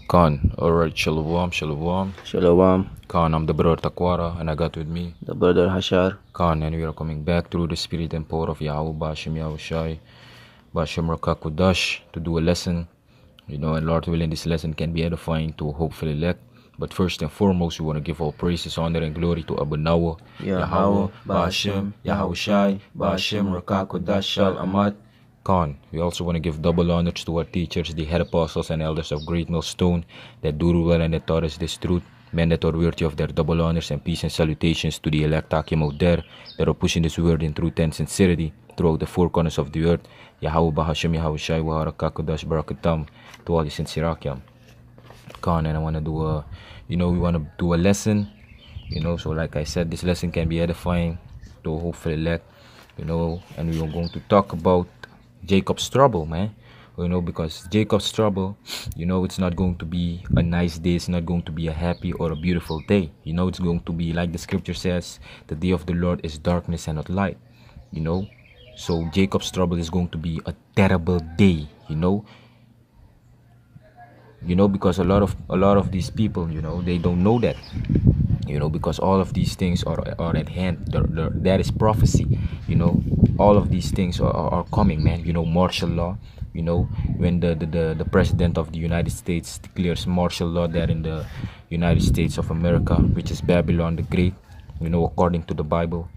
Khan, alright, shalom, shalom. Shalom, Khan, I'm the brother Takwara, and I got with me the brother Hashar. Khan, and we are coming back through the spirit and power of Yahweh Bashem Yahushai, Bashem Rakakudash, to do a lesson. And Lord willing, this lesson can be edifying to hopefully elect. But first and foremost, we want to give all praises, honor, and glory to Abu Nawa, Yahweh, Bashem, Yahushai, Bashem Rakakudash, Shal Amad. Khan, we also want to give double honors to our teachers, the head apostles and elders of Great Millstone, that do well and that taught us this truth. Men that are worthy of their double honors, and peace and salutations to the elect Akim out there that are pushing this word in truth and sincerity throughout the four corners of the earth. Yahweh Bahashem Yahushai Waharakakudash Barakatam, to all the sincere Akim. Khan, and I want to do we want to do a lesson, so like I said, this lesson can be edifying to hopefully elect, and we are going to talk about Jacob's trouble, man. Because Jacob's trouble, it's not going to be a nice day. It's not going to be a happy or a beautiful day. It's going to be like the scripture says, the day of the Lord is darkness and not light. So Jacob's trouble is going to be a terrible day. Because a lot of these people, they don't know that. Because all of these things are at hand. There is prophecy. All of these things are coming, man. Martial law. When the president of the United States declares martial law there in the United States of America, which is Babylon the Great, according to the Bible.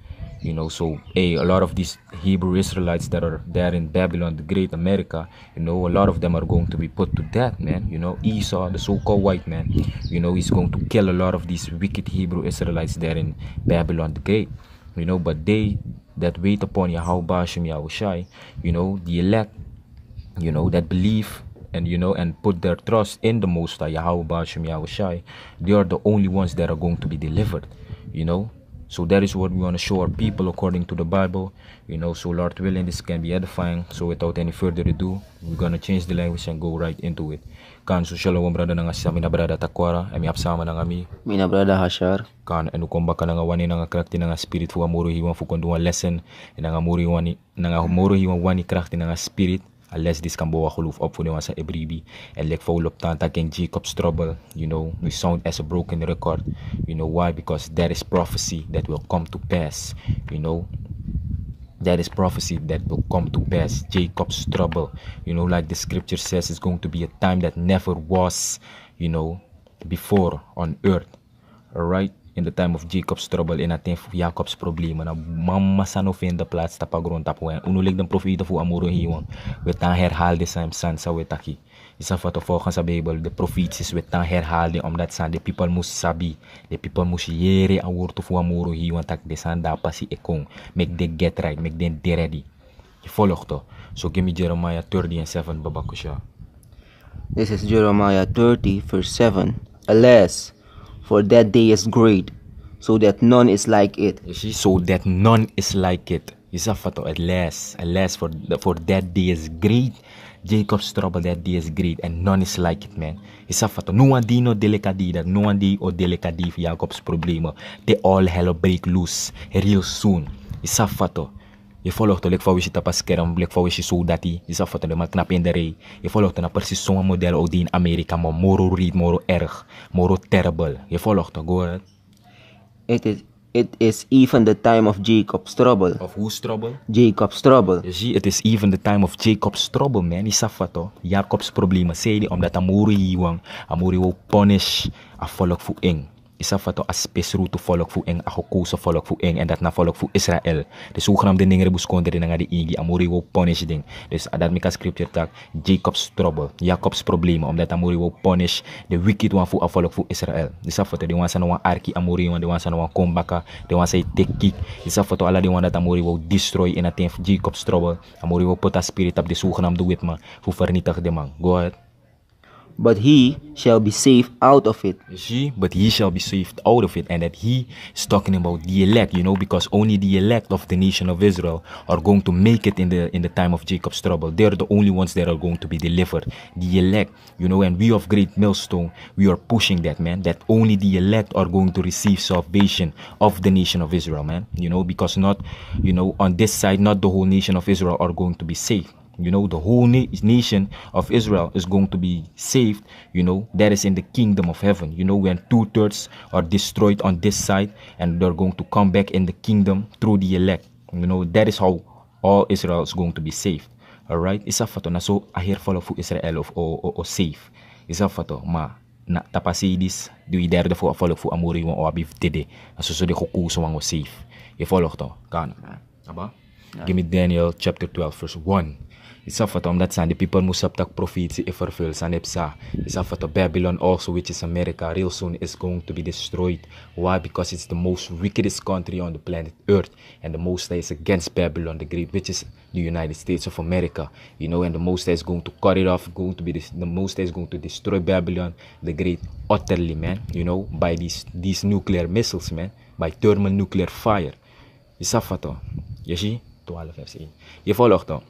So a lot of these Hebrew Israelites that are there in Babylon the Great, America, a lot of them are going to be put to death, man. Esau, the so-called white man, he's going to kill a lot of these wicked Hebrew Israelites there in Babylon the Great. But they that wait upon Yahweh Bashem Yahushai, the elect, that believe and put their trust in the Most High, Yahweh Bashem Yahushai, they are the only ones that are going to be delivered. So that is what we want to show our people according to the Bible. So Lord willing, this can be edifying. So without any further ado, we're gonna change the language and go right into it. Kan so shalom brother nga sa mina brother Takwara, ami apsama na ngami. Mina brother Hashar. Kan anu komba ka nga wani nga krakti nga spirit fu amuro hiwan fu konduwa lesson, nga amuro hiwan nga amuro hiwan wani krakti nga spirit. Unless this can be geloof op voor de wansa ebribi en lek voor op tanta king Jacob's trouble, we sound as a broken record. Why? Because there is prophecy that will come to pass. That is prophecy that will come to pass. Jacob's trouble, like the scripture says, is going to be a time that never was, before on earth. Alright? In the time of Jacob's trouble, in atin Jacob's problema na mamasano fin de plaats tapagron tapuan. Unulig ng profeta fu amuro hiwang. Wetang herhaalde sa san sa wetaki. Isa fato volgens sa Bijbel, de profeties wetang herhaalde omdat san de people moest sabi. De people moest yere a woord fu amuro hiwang tak de san dapa si ekong. Make them get right, make them be ready. Je volgt to. So give me Jeremiah 30 and 7 babakusha. This is Jeremiah 30 verse 7. Alas, for that day is great, so that none is like it. You see, so that none is like it. Isa fato, alas for that day is great. Jacob's trouble, that day is great, and none is like it, man. Isa fato, no one di no delicadi, that no one di o delicadi for Jacob's problema. They all hell break loose real soon. Isa fato. Je volgt to, like voor je tapas kerm, like voor je soldati, je zag de mat knap in de rij. Je volgt na precies zo'n model ook die in Amerika, maar moro reed, moro erg, moro terrible. Je volgt to, go ahead. It is even the time of Jacob's trouble. Of whose trouble? Jacob's trouble. Je ziet, it is even the time of Jacob's trouble, man. Je zag to, Jacob's problemen, zei die, omdat amoro hiwang, amoro wil punish, a volk voor eng. Isa fato aspes ruto volk fu eng ako kuso volk fu eng en dat na volk fu Israel. De zogenaamde dingen rebus kondre nga de igi amori wo punish ding. Dus dat mika scripture tak Jacob's trouble, Jacob's problema omdat amori wo punish the wicked one fu a volk fu Israel. Isa fato de wansa no arki amori one de wansa no kombaka, de wansa tekik. Isa fato ala de one dat amori wo destroy in aten Jacob's trouble. Amori wo put a spirit op de zogenaamde witma fu vernietig de man. Go ahead. But he shall be saved out of it. You see, but he shall be saved out of it. And that he is talking about the elect, because only the elect of the nation of Israel are going to make it in the time of Jacob's trouble. They're the only ones that are going to be delivered. The elect, and we of Great Millstone, we are pushing that, man, that only the elect are going to receive salvation of the nation of Israel, man. Because not, on this side, not the whole nation of Israel are going to be saved. you know, the whole nation of Israel is going to be saved, you know, that is in the kingdom of heaven. You know, when 2/3 are destroyed on this side and they're going to come back in the kingdom through the elect. You know, that is how all Israel is going to be saved. Alright? Isa fato na so ahir follow fu Israel o safe. Isa fato ma na tapasidis do derde fu follow fu amuri mo o abif tede. Aso so de kukuso wang o safe. E follow to kan. Aba? Give me Daniel chapter 12 verse 1. Isa fato omdat san the people musaptak prophecy e fulfill san epsa. Isa fato Babylon also, which is America, real soon is going to be destroyed. Why? Because it's the most wickedest country on the planet Earth, and the Most High is against Babylon the Great, which is the United States of America. You know, and the Most High is going to cut it off, going to be the Most High is going to destroy Babylon the Great utterly, man. You know, by these nuclear missiles, man, by thermal nuclear fire. Isa fato. You see? 12 verse 1. Je volgt dan.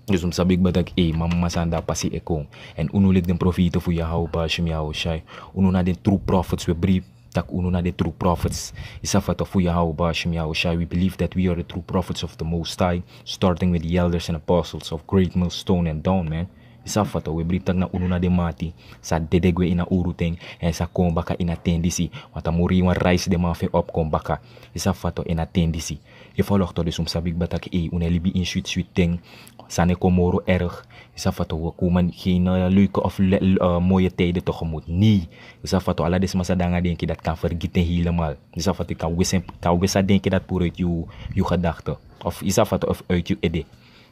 Dus sabik batak mama sanda pasi ekong en unulik den profito fu Yahweh Shem Yahushai unu na den true prophets we brief tak unu na den true prophets isafato fu Yahweh Shem Yahushai. We believe that we are the true prophets of the Most High, starting with the elders and apostles of Great Millstone and down, man. Isafato we brief tak na unu na den mati sa dedegwe ina uruteng en sa kombaka inatendisi watamuri wan rise de mafe op kombaka isafato inatendisi. Je volgt dus sabik batak unelibi in sweet ting Sane komoro erg. Isa fato we komen geen leuke of mooie tijden tegemoet. Nee. Isa fato ala des masa danga denk je dat kan vergeten helemaal. Isa fato kan wissa denk je dat puur uit je gedachten. Of isa fato of uit je idee.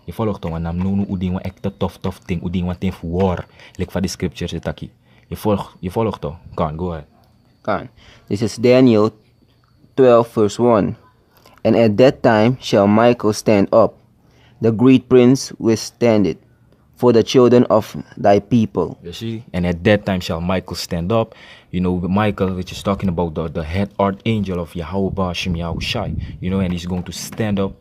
Je volgt dan nam nono uding wa ekte tof ting uding wa ten war. Like van de scriptures het aki. Je volgt dan. Kan go ahead. Kan. This is Daniel 12 verse 1. And at that time shall Michael stand up, the great prince withstand it, for the children of thy people. You see? And at that time shall Michael stand up. You know, Michael, which is talking about the head archangel of Yahweh Shem Yahushai. You know, and he's going to stand up.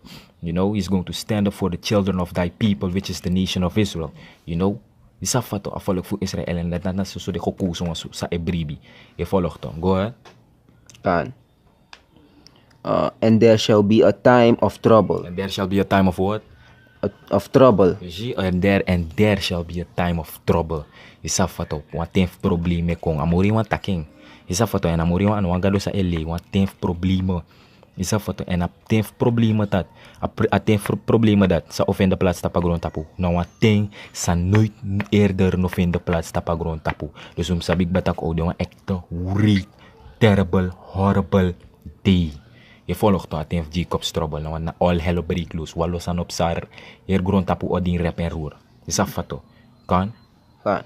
You know, he's going to stand up for the children of thy people, which is the nation of Israel. You know, isa fato afolok fu Israel en dat na so de kokuso sa ebribi. E follow to. Go ahead. Kan. And there shall be a time of trouble. And there shall be a time of what? Of trouble. You see? And there shall be a time of trouble. Isa fato, wan tenf probleme kong amori wan taking. Isa fato en amori wan gado sa LA, wan tenf probleme. Isa fato en a tenf probleme dat. A tenf probleme dat sa ofende plaats tapagron tapu. Nou wan ting sa nooit eerder no ofende plaats tapagron tapu. Dus sabik batak o de wan ekte great, terrible, horrible day. Je volgt dat in Jacob's trouble. Nou, na all hell break loose. Walos aan op sar. Hier grond tapu odin rep en roer. Is dat fato? Kan? Kan.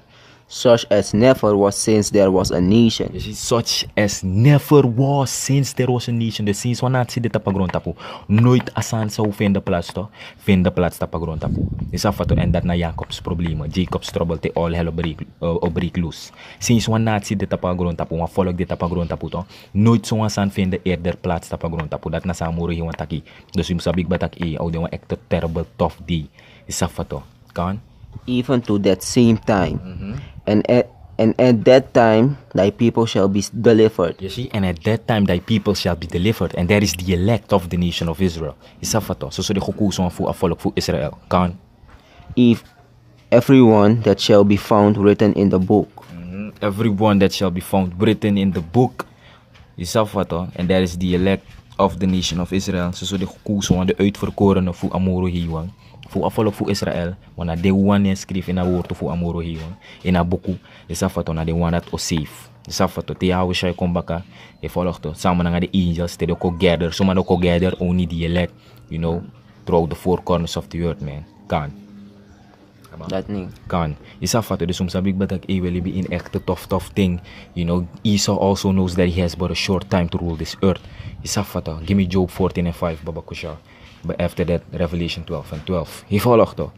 Such as never was since there was a nation. You see, such as never was since there was a nation. Dus sinds wanneer zie dit tapagron tapu. Nooit asan sa ufende plaats to. Vende plaats tapagron tapu. Is dat fato? En dat na Jacob's problemen. Jacob's trouble te all hell break loose. Sinds wanneer zie dit tapagron tapu. Wan volk dit tapagron tapu to. Nooit zo asan vende eerder plaats tapagron tapu. Dat na sa amuro hiwan taki. Dus yung sabik batak oude wan ekte terrible tough day. Is dat fato? Kan? Even to that same time. And at that time thy people shall be delivered. You see, and at that time thy people shall be delivered, and that is the elect of the nation of Israel. Isafato, so de kukuso fu afolok fu Israel. Kan? If everyone that shall be found written in the book. Everyone that shall be found written in the book. Isafato, and that is the elect of the nation of Israel. So de kukuso aan de uitverkorene fu amoro hiwang. Fu afolok fu Israel, wana de one schreef in a woord fu amoro hiwang. In a boku, isafato na de one that o safe. Isafato te Yahushai kombaka, e volgt to. Samen na de angels, te de ko gather. Suma no ko gather only the elect, you know, throughout the four corners of the earth, man. Kan. Dat niet. Kan. Isafato, dus sabik batak will be in echt a tough thing. You know, Esau also knows that he has but a short time to rule this earth. Isafato, give me Job 14:5, Baba Kusha. But after that, Revelation 12:12. Je volgt to.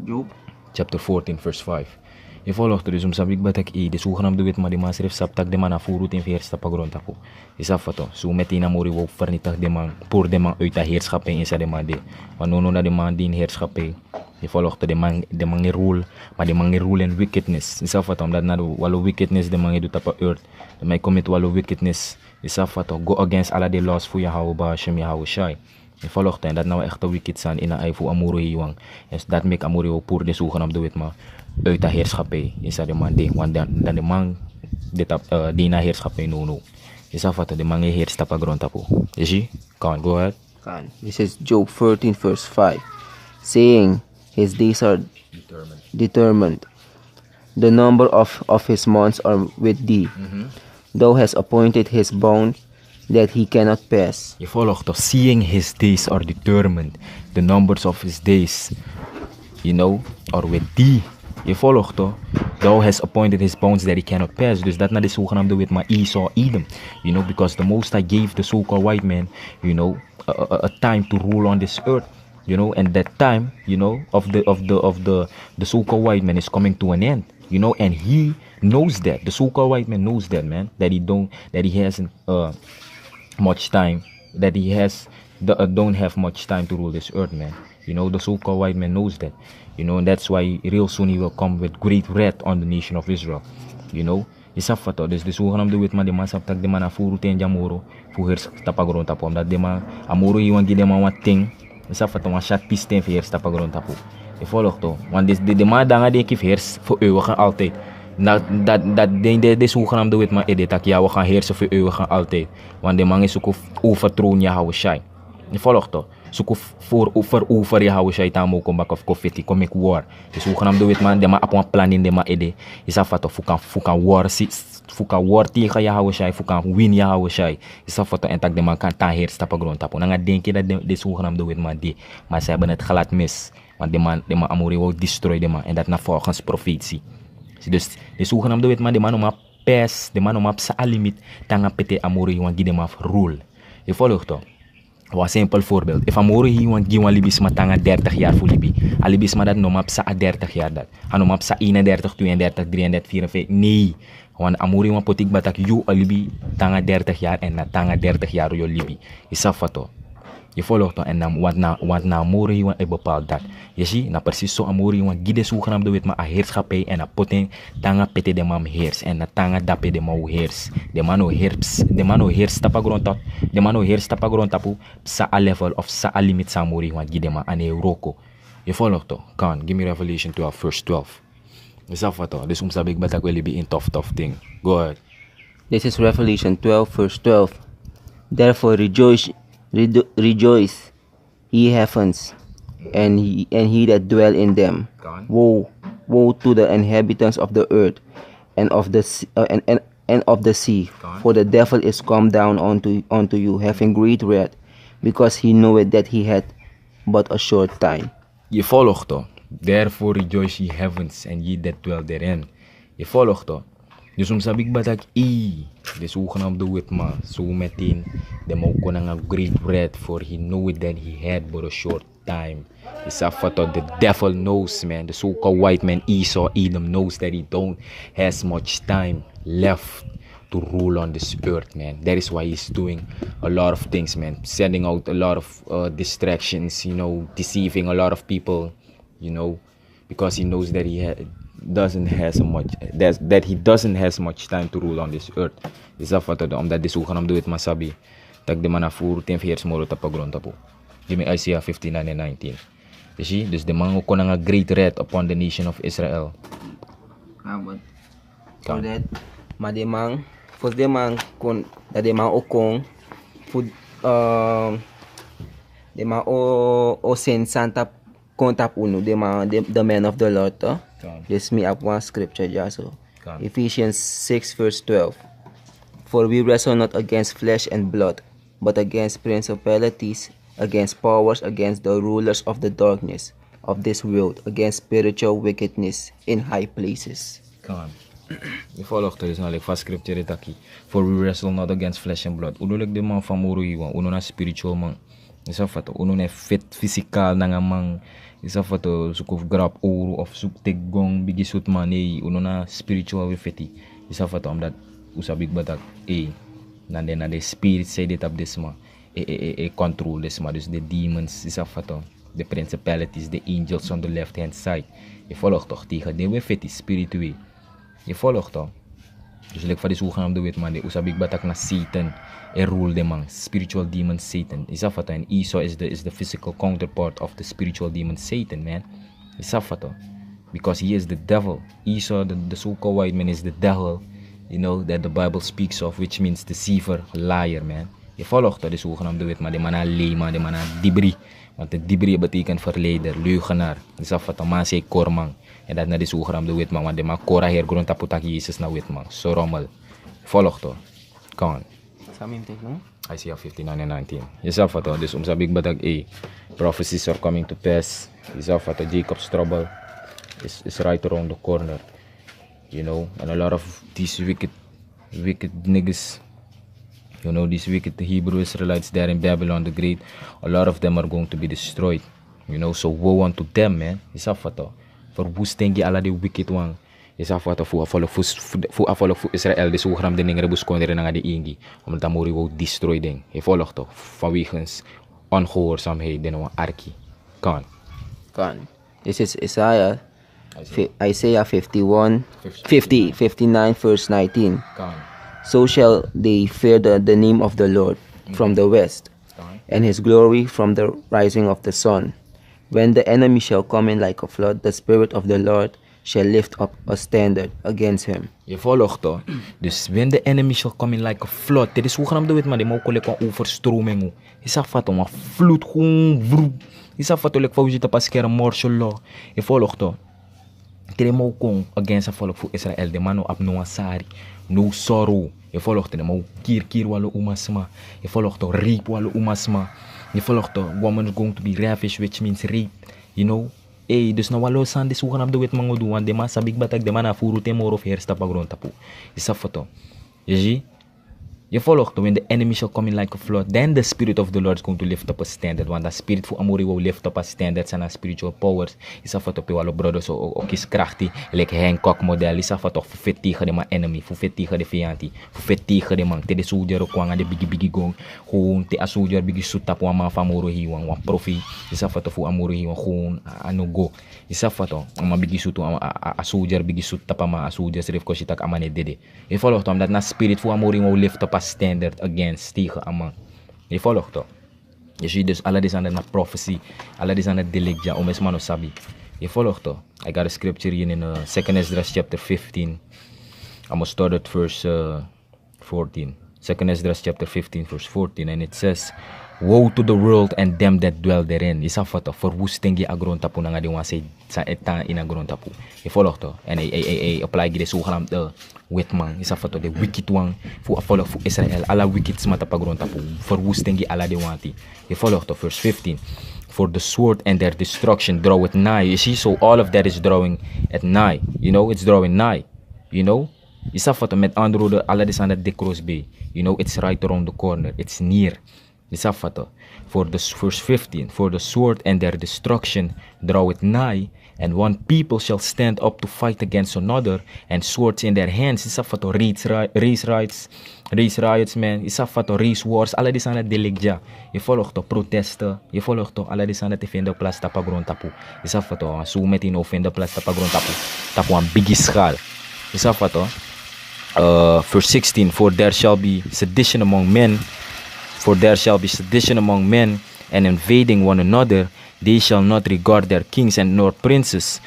Job. Chapter 14, verse 5. Je volgt to, dus sabik batak de zogenaamde wet maar de man schreef saptak de man afurut in versta pagron tapu. Isafato, so meteen amori wo vernietig de man, pour de man uit de heerschappij in sa de man de. Wanono na de man die in heerschappij. Je volgt to de man rule, maar de man rule in wickedness. Isafato, omdat na de wallo wickedness de man doet op earth. De man commit wallo wickedness. Isafato, go against all the laws for Yahweh Shem Yahushai. Je volgt en dat nou echt een wicked zijn in een ei voor amoro hiwang. En dat make amoro poer de zogenaamde wet maar uit de heerschappij. Is dat de man die, want dan de man die na heerschappij no. Is dat wat de man heerst op grond tapo. Is je? Go ahead. This is Job 13 verse 5, saying, his days are determined. The number of his months are with thee. Thou hast appointed his bound that he cannot pass. Je volgt toch, seeing his days are determined. The numbers of his days, are with thee. Je volgt toch, thou has appointed his bounds that he cannot pass. Dus dat naar de zogenaamde wet maar Esau, Edom. Because the Most High gave the so-called white man, a time to rule on this earth. And that time, of the so-called white man is coming to an end. And he knows that. The so-called white man knows that, man. That he hasn't much time. That he don't have much time to rule this earth, man. The so-called white man knows that. And that's why real soon he will come with great wrath on the nation of Israel. Isafato, dus de zogenaamde wet man de man saptak de man afuru ten jamoro voor hers tapagron tapo omdat de man amoro iwan gi de man wat ting. Isafato wan chat pisten voor hers tapagron tapo. Je volgt toch? Want de man danga denk ik hers voor eeuwig altijd. Dat de zogenaamde wet man edetak ja we gaan heersen voor eeuwig altijd. Want de man is ook overtroon ja hou shai. Je volgt toch? Zoek over je houden jij tamo kom bak of koffie kom ik war. Dus zogenaamde wet man de man op een plan in de man ede. Is afvat of fukan war tegen je houden jij fukan win je houden jij. Is afvat en tak de man kantaan heerstappen grond tappen. Dan gaat denk je dat de zogenaamde wet man die, maar ze hebben het glad mis. Want de man amore wil destroy de man en dat na volgens profetie. Dus de zogenaamde wet man de man om op pes, de man om op sa limit tanga pete amore want die de man rule. Je volgt toch? Een simpel voorbeeld. If amoro hier want giwan libis matanga 30 jaar voor libi. Alibis maar dat no map sa 30 jaar dat. Ano map sa 31, 32, 33, 54. Nee. Want amoro hier want potik batak you alibi tanga 30 jaar en na tanga 30 jaar yo libi. Isa fato. Je volgt dan en dan wat na amoro hier want bepaalt dat. Je ziet, na precies zo amoro hier want gide zogenaamde wet maar a heerschappij en na poten tanga pete de mam heers en na tanga dape de mau heers. De mano heers tapa grond tap. De mano heers tapa grond tapu sa a level of sa a limit sa amoro hier want gide ma ane roko. Je volgt toch? Kan, give me Revelation 12 verse 12. Is dat wat toch? Dus soms heb ik batak wel be in tough thing. Go ahead. This is Revelation 12 verse 12. Therefore rejoice, ye heavens, and he that dwell in them. Woe to the inhabitants of the earth and of the sea, for the devil is come down unto you, having great wrath, because he knoweth that he had but a short time. Je volgt toch? Therefore rejoice ye heavens and ye that dwell therein. Je volgt toch? Dus soms heb ik batak de zogenaamde wet man, zo meteen de man kon een great wrath for he knoweth that he had but a short time. It's a photo the devil knows, man. The so-called white man Esau Edom knows that he don't has much time left to rule on this earth, man. That is why he's doing a lot of things, man. Sending out a lot of distractions, deceiving a lot of people, because he knows that he doesn't has much time to rule on this earth. Is dat wat omdat de zogenaamde wet masabi tak de man afur ten veers moro tapagron tapo. Give me Isaiah 59 and 19. You see, dus de man kon een great wrath upon the nation of Israel. For that, maar de man, voor de man kon dat de man ook kon voor de man o sen santa kontap uno de man the man of the Lord to. Just me up one scripture just so. Ephesians 6 verse 12. For we wrestle not against flesh and blood, but against principalities, against powers, against the rulers of the darkness of this world, against spiritual wickedness in high places. Je volgt er dus naar vast scripture taki. For we wrestle not against flesh and blood. Uno like de man van moro iwan, uno na spiritual man. Is dat wat? Uno na fit physical na man. Is dat wat? Zoek of grab ouro of zoek tek gong bigi soet man. Nee, uno na spiritual we fiti. Is dat wat? Omdat usabik batak na de spirit say dit op this man. Control this man. Dus de demons is dat wat? The principalities, the angels on the left hand side. Je volgt toch tegen de we fiti spiritueel. Je volgt toch? Dus like van die zogenaamde wit man, die usabik batak na Satan. Rule de man, spiritual demon Satan. Isafato, and Esau is the physical counterpart of the spiritual demon Satan, man. Isafato. Because he is the devil. Esau, the so-called white man, is the devil, you know, that the Bible speaks of, which means deceiver, liar, man. Je volgt dat, de zogenaamde wit man, de man lema, de man dibri. Want de dibri betekent verleider, leugenaar. Isafato, man zei kormang. En dat na de zogenaamde wit man, want de man kora her grond taputak Jezus na wit man. So rommel. Volg dat. Kan. Isaiah 59 and 19. Jezelf wat dus om sabik badag prophecies are coming to pass. Jezelf wat Jacob's trouble is right around the corner. You know, and a lot of these wicked niggas, you know, these wicked Hebrew Israelites there in Babylon the Great, a lot of them are going to be destroyed. You know, so woe unto them, man. Jezelf wat verwoesting alla die wicked one. Isa foto fu afolo fu Israel de zogenaamde de ningere buskondere na de ingi om dat mori wou destroy ding. Je volgt toch vanwegens ongehoorzaamheid den arki. Kan. This is Isaiah 59 verse 19. Kan. So shall they fear the name of the Lord from the west, and his glory from the rising of the sun. When the enemy shall come in like a flood, the Spirit of the Lord shall lift up a standard against him. Je volgt toch? Dus when the enemy shall come in like a flood, dit is zogenaamde wet, maar die moet ook een overstroming. Je zag wat een vloed gewoon vroeg. Je zag wat ook je te pas keer een morsel. Je volgt toch? Dit moet ook against a volk voor Israël. De man op no asari, no sorrow. Je volgt toch? De moet kier walo umasma. Je volgt toch? Rape walo umasma. Je volgt toch? Woman is going to be ravished, which means rape. You know? Dus na walo san de zogenaamde wet mango doen, want de man sabik batak de man afuru temor of hersta pa grond tapu. Is dat foto? Je ziet? Je volgt, when the enemy shall come in like a flood, then the Spirit of the Lord is going to lift up a standard. Want that Spirit voor Amori will lift up a standard and spiritual powers. Is dat foto pe walo brothers ook is krachtig, like Hancock model. Is dat foto voor vet tegen de man enemy, voor vet tegen de vijanti, voor vet tegen de man. Te de soldier ook wanga de bigi gong, gewoon te a soldier bigi suta po ama famoro hiwang wan profi. Is dat foto voor Amori hiwang gewoon ano go. Is dat foto, ama bigi sutu a soldier bigi suta pa ma a soldier serif ko sitak amane dede. Je volgt omdat na Spirit voor Amori will lift up a standard against tegen amang. Je volgt toch? Je ziet dus alle deze aan de prophecy, alle deze aan de delegja om esmano sabi. Je volgt toch? I got a scripture here in 2 Esdras chapter 15. I'm gonna start at verse 14. 2 Esdras chapter 15 verse 14, and it says, woe to the world and them that dwell therein. Isa foto verwoesting die agron tapu na nga di wase sa eta in agron tapu. Je volgt toch? En apply gide zogenaamde wetman. Isa foto de wicked one fu afolo fu Israel. Alla wicked smata pagron tapu. Verwoesting die alla di wanti. Je volgt toch? Verse 15. For the sword and their destruction draweth nigh. You see, so all of that is drawing at nigh. You know, it's drawing nigh. You know? Isa foto met andere woorden, alla di sana de cross bay. You know, it's right around the corner. It's near. Isafato. For the verse 15, for the sword and their destruction draweth nigh, and one people shall stand up to fight against another, and swords in their hands. Isafato, race riots, man. Isafato, race wars. Alla di sana delegja. Je volgt toch protesten. Je volgt toch alla di sana te vinden plaats tapa grond tapu. Isafato, so met in offende plaats tapa grond tapu. Tapu aan biggie schaal. Isafato. Verse 16, for there shall be sedition among men. For there shall be sedition among men, and invading one another. They shall not regard their kings and nor princes,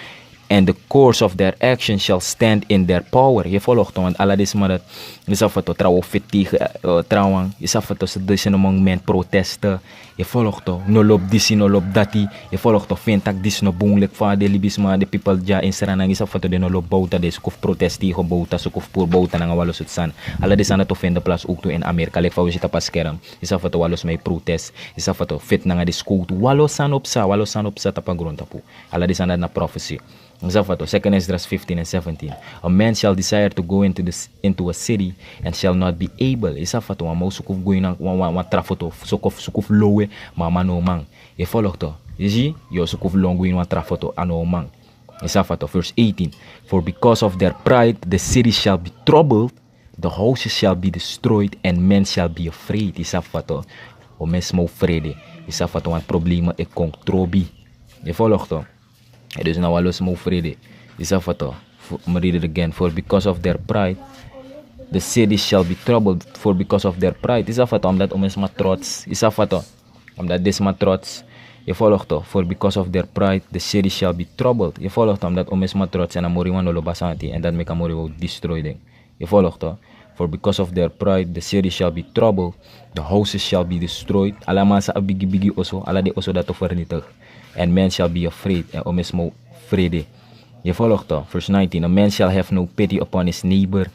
and the course of their action shall stand in their power. Je volgt toch, want alla deze mannen, je zag wat trouw fit tegen trouwen, je zag wat sedition among men protesten. Je volgt toch, no lop disi, no lop dati. Je volgt toch, vind dat dis no boonlijk van de libisma, de people ja in Suriname. Je zag wat de no lop bouta, dus kof protest tegen bouta, so kof poor bouta na walos het san. Alla deze aan het vinden plaats ook toe in Amerika. Lek van we zitten pas scherm. Je zag wat walos mij protest. Je zag wat fit na de school toe. Walos san op sa tapa grond tapu. Alla deze aan na prophecy. Zafato, 2 Esdras 15 and 17. A man shall desire to go into a city and shall not be able. Isafato, a sukuf going on trafoto, sukuf lowe, mama no man. Je volgt toch? Je ziet, je sukuf long going on trafoto, ano man. Isafato, verse 18. For because of their pride, the city shall be troubled, the houses shall be destroyed, and men shall be afraid. Isafato, o mesmo vrede. Isafato, want problema e controbi. Je volgt toch? Dus nou walos mo vrede. Isafato. I'm read it again. For because of their pride, the city shall be troubled, for because of their pride. Is dat omdat om is maar trots? Is dat omdat dit maar trots? Je volgt toch? For because of their pride, the city shall be troubled. Je volgt toch? Omdat om is maar trots en amori wan lolo basanti en dat make amori will destroy them. Je volgt toch? For because of their pride, the city shall be troubled, the houses shall be destroyed. Alla masa a bigi bigi oso, alla de oso dat vernietig. And men shall be afraid, en om is mo vrede. Je volgt toch? Verse 19. A man shall have no pity upon his neighbor,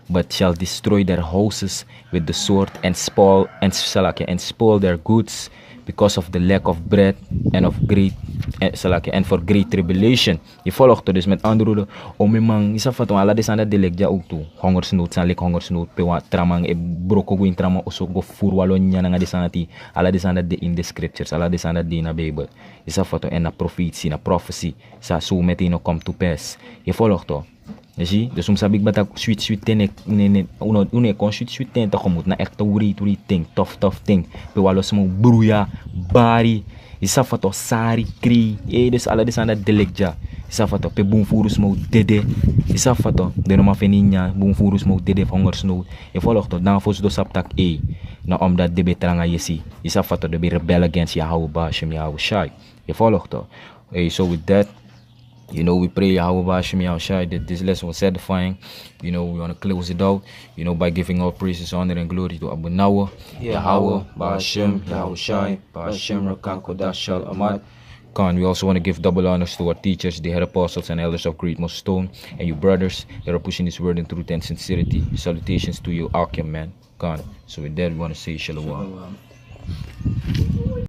but shall destroy their houses with the sword and spoil their goods because of the lack of bread and for great tribulation. Je volgt dus met andere woorden, omemang isa fatong ala desanda delegja ook toe. Hongersnood san lek hongersnood pewa tramang e broko go trama oso go furwalo nya nga desanati ala desanda de in the scriptures, ala desanda de na Bible. Isa fatong en na prophecy, na prophecy sa so metino come to pass. Je volgt toch? Je ziet, dus om sabik bata sweet ten une kon sweet ten ta komut na echt wuri ting tough ting pe walo smo bruya bari isa fato sari kri dus ala desanda delegja isa fato pe bum furus mo dede isa fato de no ma feninya bum furus mo dede hongersnood e volgt tot dan fos do saptak na omdat de betranga yesi isa fato de be rebel against Yahweh Shem Yahweh Shai je volgt tot so with that, you know, we pray Yahweh Hashem Yahushai that this lesson was edifying. You know, we want to close it out, you know, by giving all praises, honor, and glory to Abu Nawa, Yahweh, Hashem, Yahushai, Hashem, Rakakodash, Shal Amad. Khan, we also want to give double honors to our teachers, the head apostles and elders of Great Most Stone, and you brothers that are pushing this word in truth and sincerity. Salutations to you, Akim, man. Khan. So with that, we want to say Shalom.